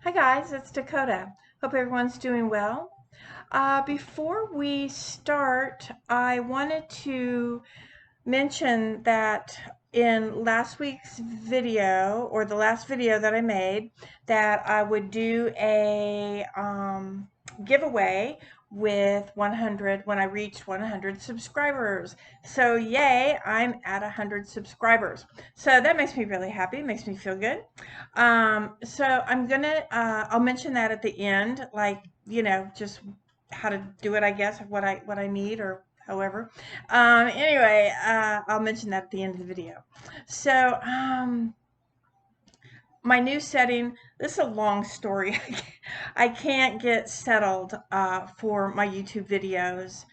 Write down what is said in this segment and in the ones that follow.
Hi guys, it's Dakota. Hope everyone's doing well. Before we start, I wanted to mention that in last week's video, or the last video that I made, that I would do a giveaway with 100 when I reached 100 subscribers. So yay, I'm at 100 subscribers. So that makes me really happy, makes me feel good. So I'll mention that at the end, like, just how to do it, I guess, what I need, or however. Anyway, I'll mention that at the end of the video. So, my new setting, this is a long story. I can't get settled for my YouTube videos,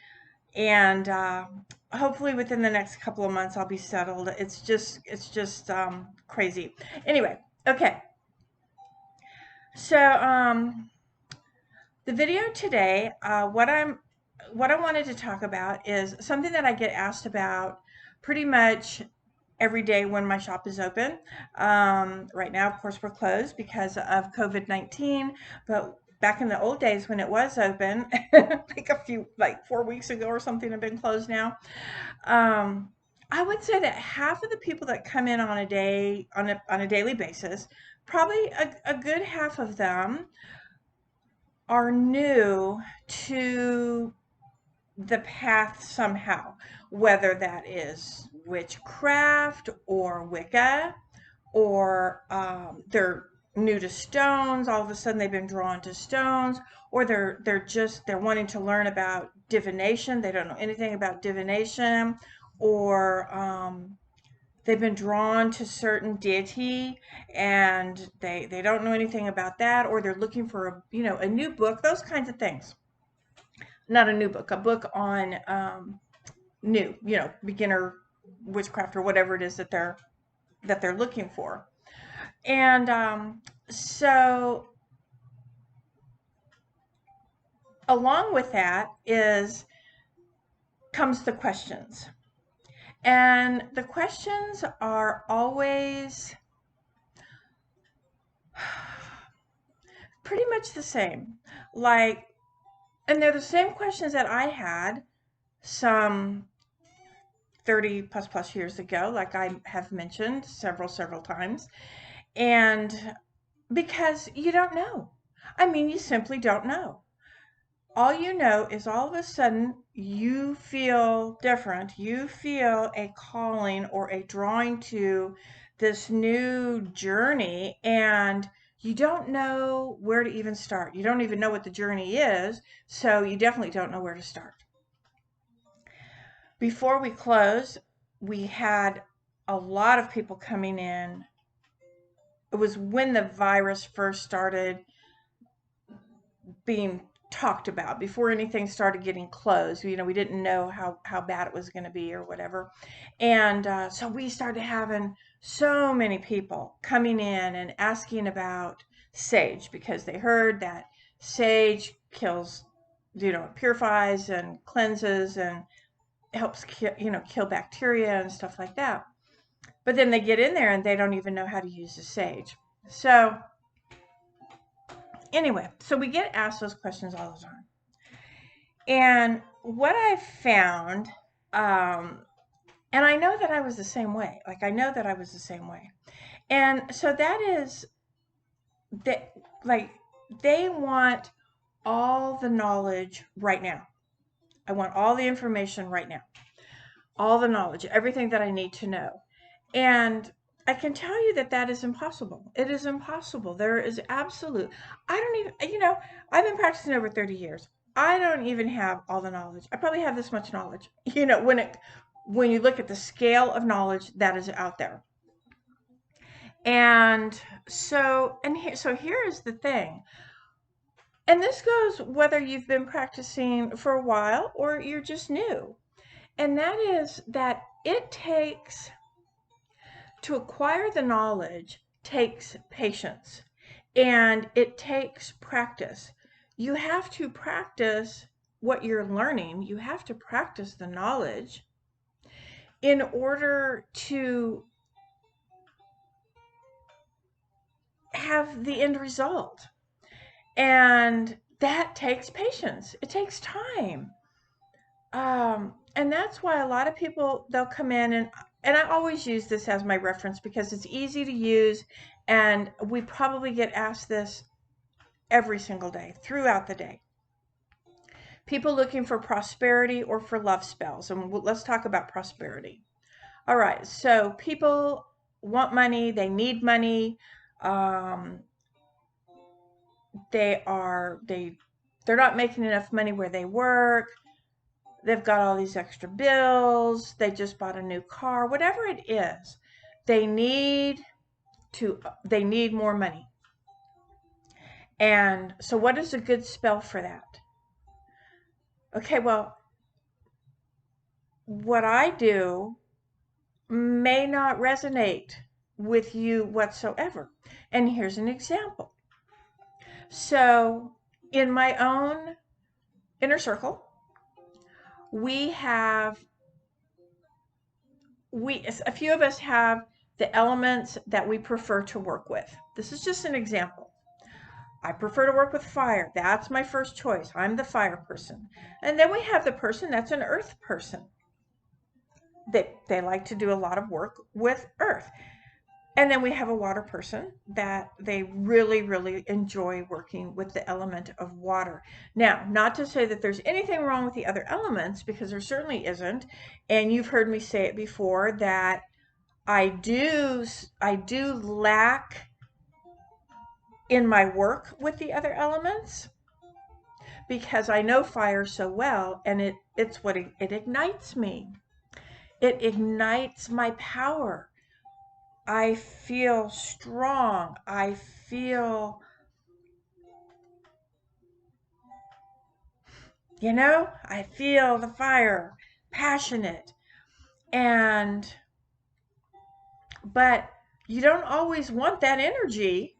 and hopefully within the next couple of months I'll be settled. It's just crazy. Anyway, okay. So, the video today, what I wanted to talk about is something that I get asked about pretty much every day when my shop is open. Right now, of course, we're closed because of COVID-19, but back in the old days when it was open, like 4 weeks ago or something, have been closed now. Um, I would say that half of the people that come in on a daily basis, probably a good half of them are new to the path somehow, whether that is witchcraft or Wicca, or they're new to stones. All of a sudden, they've been drawn to stones, or they're wanting to learn about divination. They don't know anything about divination, or they've been drawn to certain deity and they don't know anything about that, or they're looking for a new book, those kinds of things. Not a new book, a book on new, beginner witchcraft, or whatever it is that they're looking for. And so along with that is comes the questions. And the questions are always pretty much the same. Like, and they're the same questions that I had some 30 plus years ago, like I have mentioned several times. And because you don't know. I mean, you simply don't know. All you know is all of a sudden you feel different. You feel a calling or a drawing to this new journey, and you don't know where to even start. You don't even know what the journey is, so you definitely don't know where to start. Before we close, we had a lot of people coming in. It was when the virus first started being talked about, before anything started getting closed. We didn't know how bad it was going to be or whatever. And so we started having so many people coming in and asking about sage, because they heard that sage kills, purifies and cleanses and helps kill bacteria and stuff like that. But then they get in there and they don't even know how to use the sage. So anyway, so we get asked those questions all the time. And what I found, and I know that I was the same way. Like, I know that I was the same way. And so that is that, like, they want all the knowledge right now. I want all the information right now, all the knowledge, everything that I need to know. And I can tell you that that is impossible. It is impossible. There is absolute. I don't even, I've been practicing over 30 years. I don't even have all the knowledge. I probably have this much knowledge. When you look at the scale of knowledge that is out there. And so here is the thing. And this goes whether you've been practicing for a while or you're just new. And that is that to acquire the knowledge takes patience, and it takes practice. You have to practice what you're learning. You have to practice the knowledge in order to have the end result. And that takes patience. It takes time. And that's why a lot of people, they'll come in, and I always use this as my reference because it's easy to use, and we probably get asked this every single day throughout the day. People looking for prosperity or for love spells. And let's talk about prosperity. All right, so people want money, they need money. Um, they're not making enough money where they work. They've got all these extra bills. They just bought a new car. Whatever it is, they need they need more money. And so what is a good spell for that? Okay, well, what I do may not resonate with you whatsoever. And here's an example. So, in my own inner circle, we have a few of us have the elements that we prefer to work with. This is just an example. I prefer to work with fire. That's my first choice. I'm the fire person. And then we have the person that's an earth person. They like to do a lot of work with earth. And then we have a water person that they really, really enjoy working with the element of water. Now, not to say that there's anything wrong with the other elements, because there certainly isn't. And you've heard me say it before that I do lack in my work with the other elements because I know fire so well, and it ignites me. It ignites my power. I feel strong. I feel, I feel the fire, passionate. And, but you don't always want that energy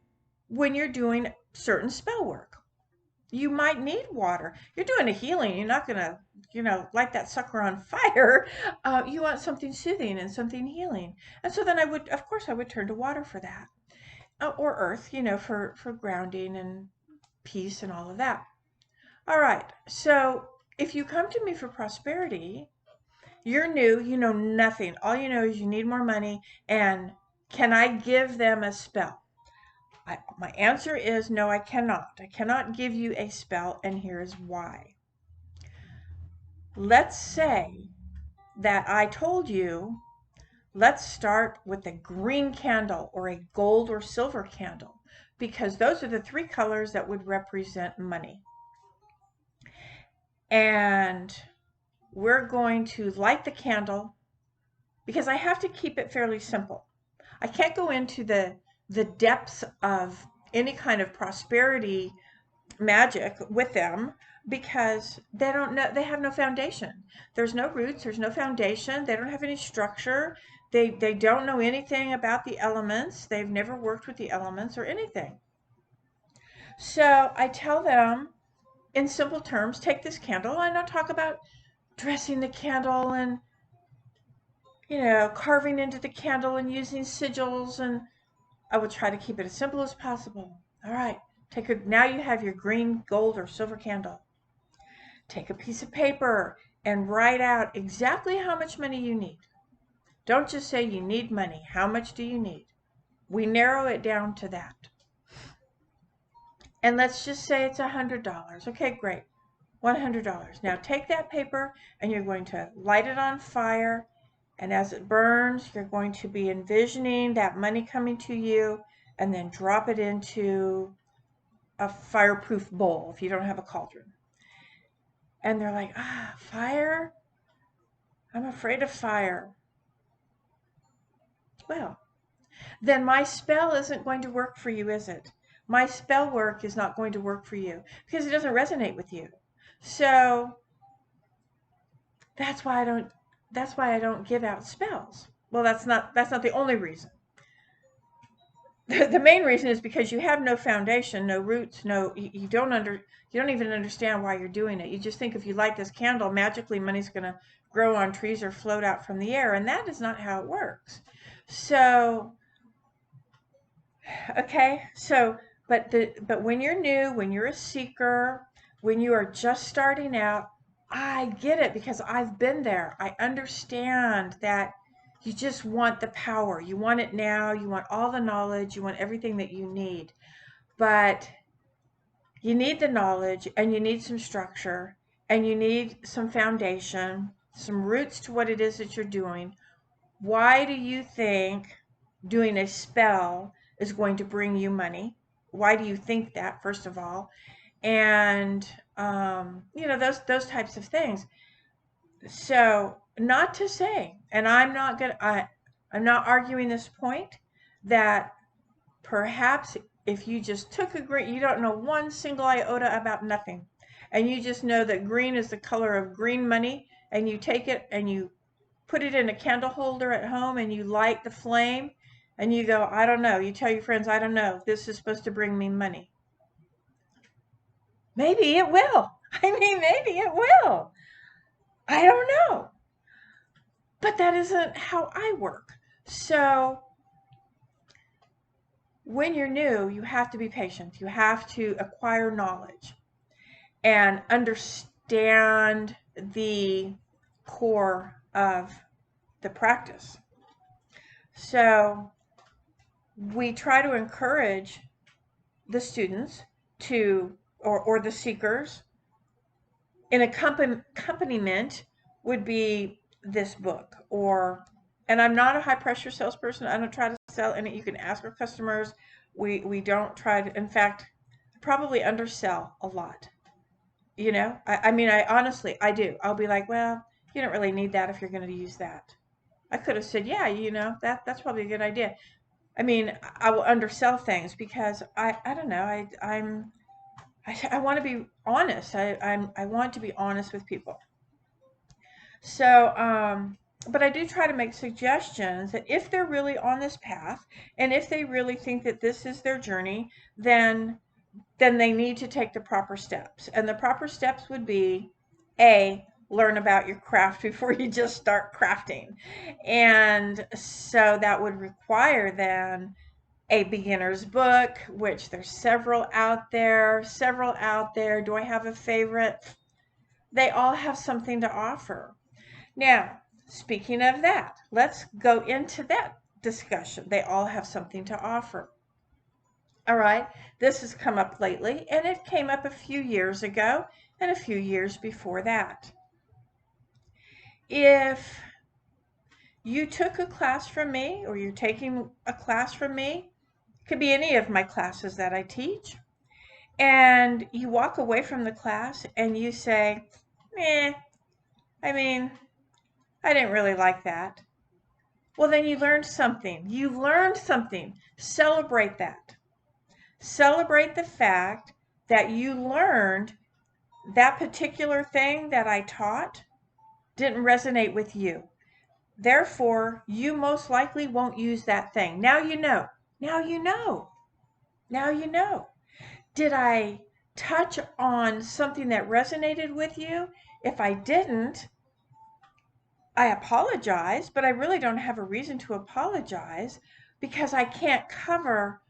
when you're doing certain spell work. You might need water. You're doing a healing. You're not going to, light that sucker on fire. You want something soothing and something healing. And so then of course, I would turn to water for that. Or earth, for grounding and peace and all of that. All right. So if you come to me for prosperity, you're new, you know nothing. All you know is you need more money. And can I give them a spell? My answer is no, I cannot. I cannot give you a spell, and here's why. Let's say that I told you, let's start with a green candle or a gold or silver candle, because those are the three colors that would represent money. And we're going to light the candle because I have to keep it fairly simple. I can't go into the depths of any kind of prosperity magic with them because they don't know, they have no foundation. There's no roots, there's no foundation, they don't have any structure. They don't know anything about the elements. They've never worked with the elements or anything. So I tell them in simple terms, take this candle, and I'll talk about dressing the candle and carving into the candle and using sigils, and I will try to keep it as simple as possible. All right, now you have your green, gold, or silver candle. Take a piece of paper and write out exactly how much money you need. Don't just say you need money. How much do you need? We narrow it down to that. And let's just say it's $100. Okay, great. $100. Now take that paper and you're going to light it on fire. And as it burns, you're going to be envisioning that money coming to you, and then drop it into a fireproof bowl if you don't have a cauldron. And they're like, fire? I'm afraid of fire. Well, then my spell isn't going to work for you, is it? My spell work is not going to work for you because it doesn't resonate with you. So that's why I don't give out spells. Well, that's not the only reason. The main reason is because you have no foundation, no roots, you don't even understand why you're doing it. You just think if you light this candle, magically money's going to grow on trees or float out from the air, and that is not how it works. So, okay, so But when you're new, when you're a seeker, when you are just starting out, I get it because I've been there. I understand that you just want the power. You want it now. You want all the knowledge. You want everything that you need. But you need the knowledge and you need some structure and you need some foundation, some roots to what it is that you're doing. Why do you think doing a spell is going to bring you money? Why do you think that, first of all? And those types of things. So, not to say, and I'm not arguing this point that perhaps if you just took a green, you don't know one single iota about nothing, and you just know that green is the color of green money, and you take it and you put it in a candle holder at home and you light the flame and you go, I don't know. You tell your friends, I don't know. This is supposed to bring me money. Maybe it will. I mean, maybe it will. I don't know. But that isn't how I work. So when you're new, you have to be patient. You have to acquire knowledge and understand the core of the practice. So we try to encourage the students to, or the seekers. An accompaniment would be this book, and I'm not a high pressure salesperson. I don't try to sell any. You can ask our customers. We don't try to, in fact, probably undersell a lot. I mean, I honestly, I do. I'll be like, well, you don't really need that if you're going to use that. I could have said, yeah, that's probably a good idea. I mean, I will undersell things because I don't know. I want to be honest. I want to be honest with people. So, but I do try to make suggestions that if they're really on this path and if they really think that this is their journey, then they need to take the proper steps. And the proper steps would be A, learn about your craft before you just start crafting. And so that would require then a beginner's book, which there's several out there. Do I have a favorite? They all have something to offer. Now, speaking of that, let's go into that discussion. They all have something to offer. All right, this has come up lately, and it came up a few years ago and a few years before that. If you took a class from me or you're taking a class from me, it could be any of my classes that I teach, and you walk away from the class and you say, I mean, I didn't really like that. Well, then you learned something. You learned something. Celebrate that. Celebrate the fact that you learned that particular thing that I taught didn't resonate with you. Therefore, you most likely won't use that thing. Now you know. Now you know. Now you know. Did I touch on something that resonated with you? If I didn't, I apologize, but I really don't have a reason to apologize because I can't cover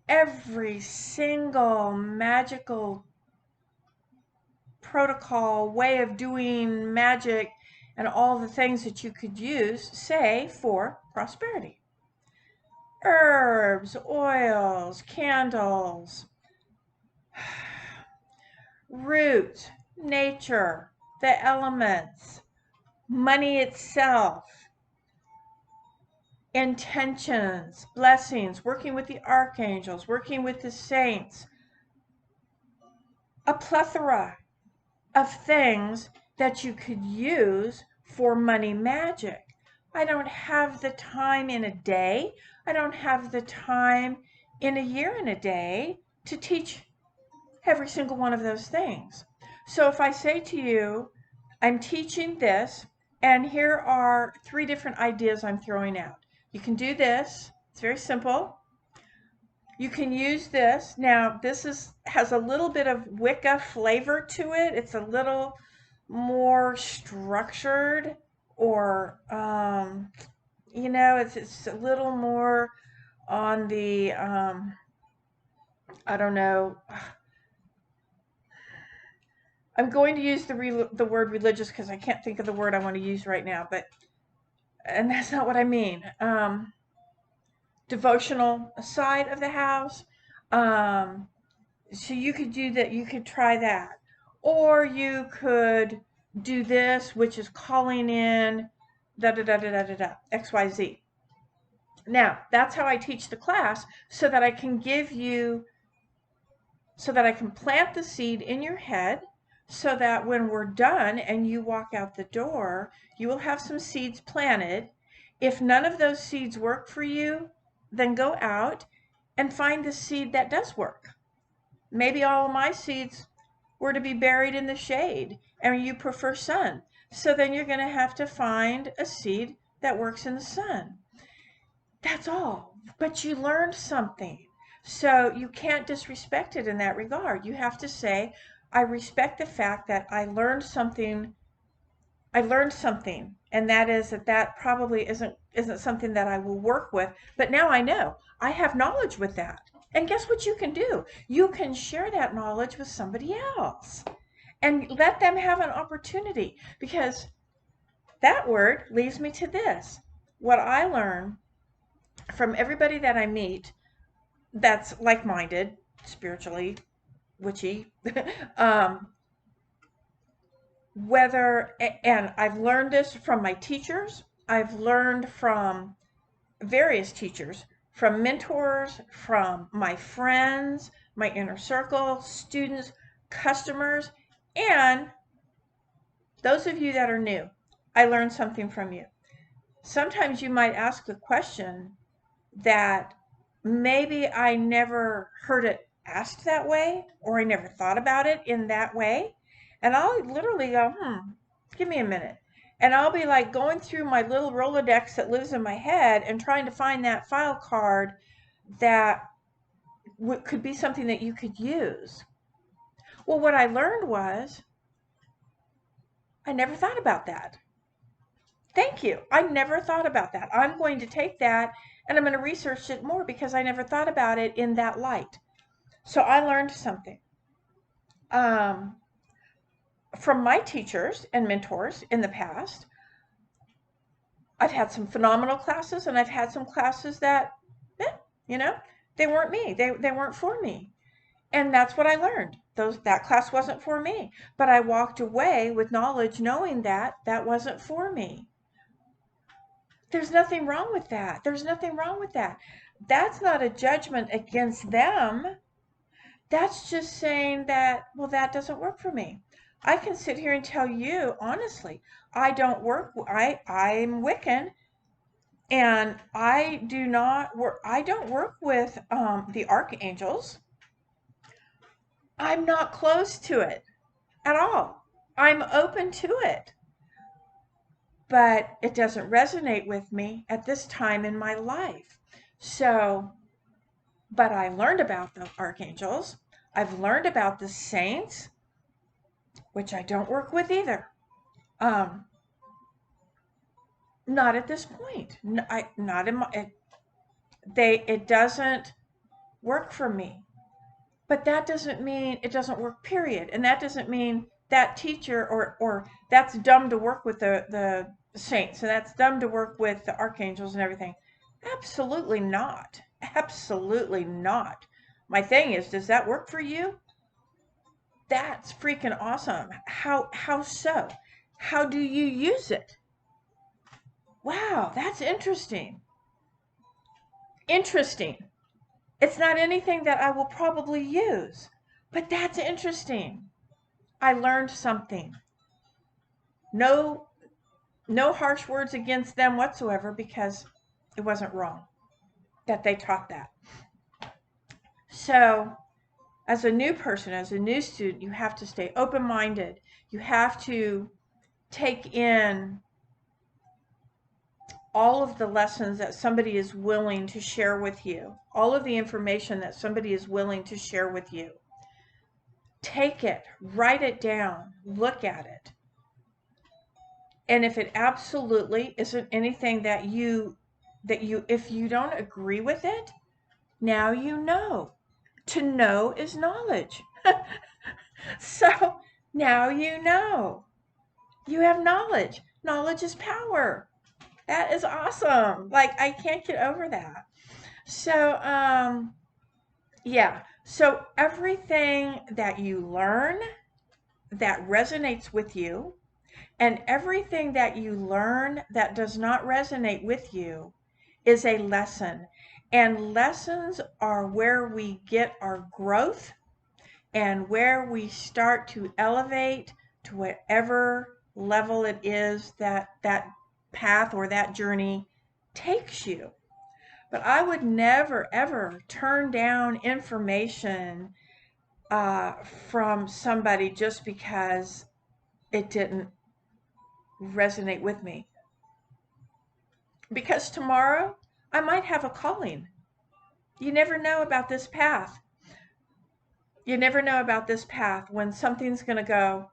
every single magical protocol, way of doing magic, and all the things that you could use, say, for prosperity. Herbs, oils, candles, roots, nature, the elements, money itself, intentions, blessings, working with the archangels, working with the saints, a plethora of things that you could use for money magic. I don't have the time in a day. I don't have the time in a year and a day to teach every single one of those things. So if I say to you, I'm teaching this, and here are 3 different ideas I'm throwing out. You can do this. It's very simple. You can use this. Now, has a little bit of Wicca flavor to it. It's a little more structured, or it's a little more on the I don't know. I'm going to use the word religious because I can't think of the word I want to use right now, but and that's not what I mean. Devotional side of the house. Um, so you could do that. You could try that, or you could do this, which is calling in da da da da da da da XYZ. Now that's how I teach the class, so that I can give you, so that I can plant the seed in your head, so that when we're done and you walk out the door, you will have some seeds planted. If none of those seeds work for you, then go out and find the seed that does work. Maybe all of my seeds were to be buried in the shade and you prefer sun. So then you're going to have to find a seed that works in the sun. That's all. But you learned something. So you can't disrespect it in that regard. You have to say, I respect the fact that I learned something. I learned something, and that is that probably isn't something that I will work with, but now I know. I have knowledge with that. And guess what you can do? You can share that knowledge with somebody else and let them have an opportunity, because that word leads me to this. What I learn from everybody that I meet that's like-minded, spiritually, witchy, um, and I've learned this from my teachers. I've learned from various teachers, from mentors, from my friends, my inner circle, students, customers, and those of you that are new. I learned something from you. Sometimes you might ask a question that maybe I never heard it asked that way, or I never thought about it in that way. And I'll literally go, give me a minute. And I'll be like going through my little Rolodex that lives in my head and trying to find that file card that could be something that you could use. Well, what I learned was I never thought about that. Thank you. I never thought about that. I'm going to take that and I'm going to research it more because I never thought about it in that light. So I learned something um, from my teachers and mentors in the past. I've had some phenomenal classes, and I've had some classes that, eh, you know, they weren't me. They weren't for me. And that's what I learned. That class wasn't for me. But I walked away with knowledge knowing that that wasn't for me. There's nothing wrong with that. There's nothing wrong with that. That's not a judgment against them. That's just saying that, well, that doesn't work for me. I can sit here and tell you honestly, I don't work, I'm Wiccan, and I don't work with the archangels. I'm not close to it at all. I'm open to it, but it doesn't resonate with me at this time in my life. So, but I learned about the archangels. I've learned about the saints, which I don't work with either. Um, not at this point. Not in my, it doesn't work for me. But that doesn't mean it doesn't work, period. And that doesn't mean that teacher or that's dumb to work with the saints. And that's dumb to work with the archangels and everything. Absolutely not. Absolutely not. My thing is, does that work for you? That's freaking awesome. How so? How do you use it? Wow, that's interesting. Interesting. It's not anything that I will probably use, but that's interesting. I learned something. No, no harsh words against them whatsoever, because it wasn't wrong that they taught that. So, as a new person, as a new student, you have to stay open-minded. You have to take in all of the lessons that somebody is willing to share with you, all of the information that somebody is willing to share with you. Take it, write it down, look at it. And if it absolutely isn't anything that if you don't agree with it, now you know. To know is knowledge. So now you know. You have knowledge. Knowledge is power. That is awesome. Like, I can't get over that. So, yeah. So everything that you learn that resonates with you, and everything that you learn that does not resonate with you, is a lesson. And lessons are where we get our growth and where we start to elevate to whatever level it is that that path or that journey takes you. But I would never ever turn down information from somebody just because it didn't resonate with me. Because tomorrow I might have a calling. You never know about this path. You never know about this path when something's going to go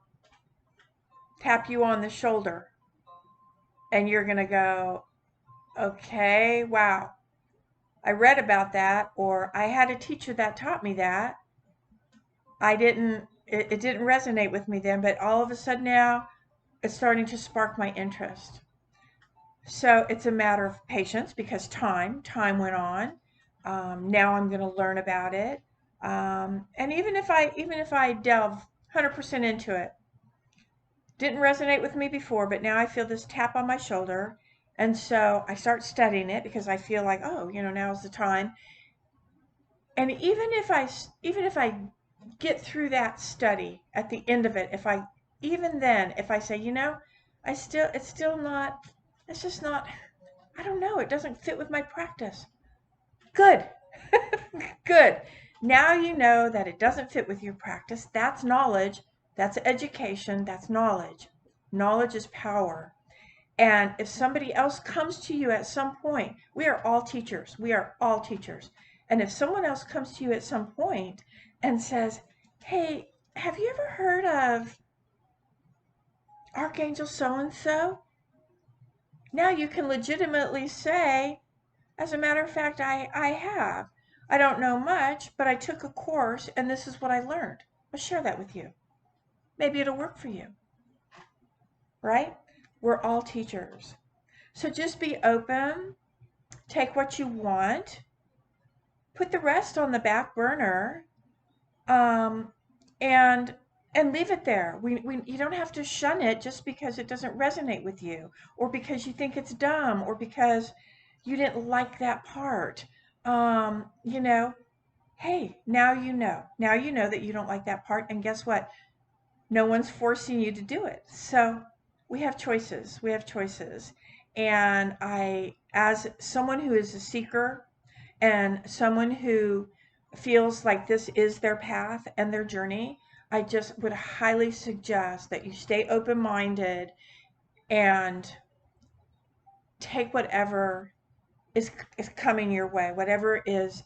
tap you on the shoulder and you're going to go, okay, wow, I read about that, or I had a teacher that taught me that. It didn't resonate with me then, but all of a sudden now it's starting to spark my interest. So it's a matter of patience because time went on. Now I'm going to learn about it. And even if I delve 100% into it, didn't resonate with me before, but now I feel this tap on my shoulder. And so I start studying it because I feel like, oh, now's the time. And even if I get through that study at the end of it, if I say, it's just not, I don't know, it doesn't fit with my practice. Good. Good. Now you know that it doesn't fit with your practice. That's knowledge. That's education. That's knowledge. Knowledge is power. And if somebody else comes to you at some point, we are all teachers. We are all teachers. And if someone else comes to you at some point and says, hey, have you ever heard of Archangel so-and-so? Now you can legitimately say, as a matter of fact, I have. I don't know much, but I took a course and this is what I learned. I'll share that with you. Maybe it'll work for you. Right? We're all teachers. So just be open, take what you want, put the rest on the back burner, and leave it there. You don't have to shun it just because it doesn't resonate with you, or because you think it's dumb, or because you didn't like that part. Hey, now you know. Now you know that you don't like that part, and guess what? No one's forcing you to do it. So we have choices. We have choices. And as someone who is a seeker and someone who feels like this is their path and their journey, I just would highly suggest that you stay open-minded and take whatever is coming your way, whatever is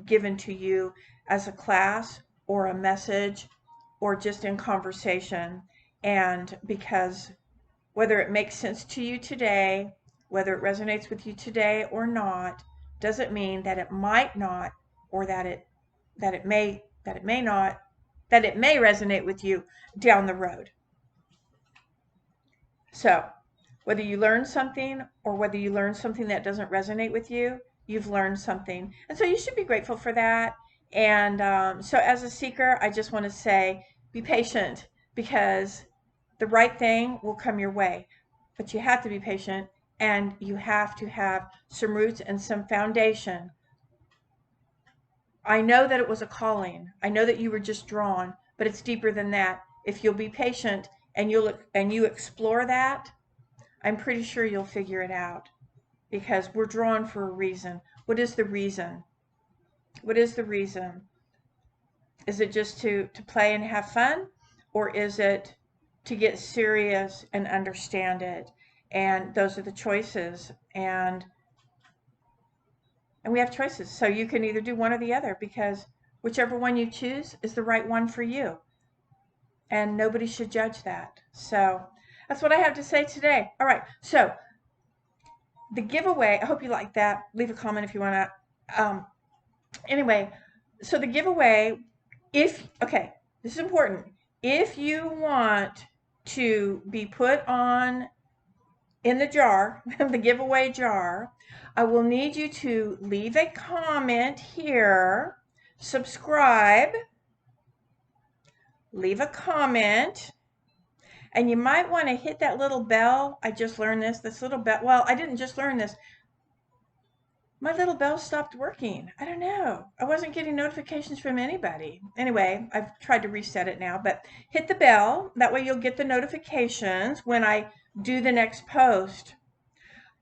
given to you as a class or a message or just in conversation. And because whether it makes sense to you today, whether it resonates with you today or not, doesn't mean that it might not, or that it may not, that it may resonate with you down the road. So whether you learn something or whether you learn something that doesn't resonate with you, you've learned something. And so you should be grateful for that. And so as a seeker, I just want to say, be patient, because the right thing will come your way. But you have to be patient, and you have to have some roots and some foundation. I know that it was a calling. I know that you were just drawn, but it's deeper than that. If you'll be patient and you explore that, I'm pretty sure you'll figure it out, because we're drawn for a reason. What is the reason? What is the reason? Is it just to play and have fun? Or is it to get serious and understand it? And those are the choices. And we have choices. So you can either do one or the other, because whichever one you choose is the right one for you. And nobody should judge that. So that's what I have to say today. All right. So the giveaway, I hope you like that. Leave a comment if you want to. Anyway, So the giveaway, okay, this is important. If you want to be put on in the jar, the giveaway jar, I will need you to leave a comment here, subscribe, leave a comment, and you might want to hit that little bell. I just learned this little bell. Well, I didn't just learn this. My little bell stopped working. I don't know. I wasn't getting notifications from anybody. Anyway, I've tried to reset it now, but hit the bell. That way you'll get the notifications when I do the next post.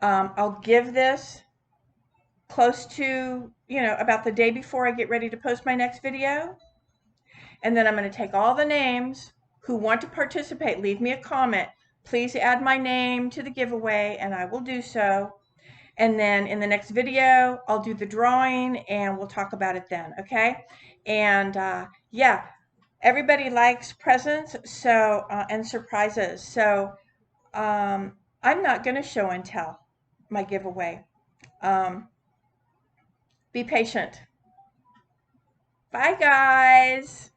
I'll give this close to, about the day before I get ready to post my next video. And then I'm going to take all the names who want to participate. Leave me a comment. Please add my name to the giveaway, and I will do so. And then in the next video, I'll do the drawing and we'll talk about it then, okay? And yeah, everybody likes presents and surprises. So I'm not going to show and tell my giveaway. Be patient. Bye, guys.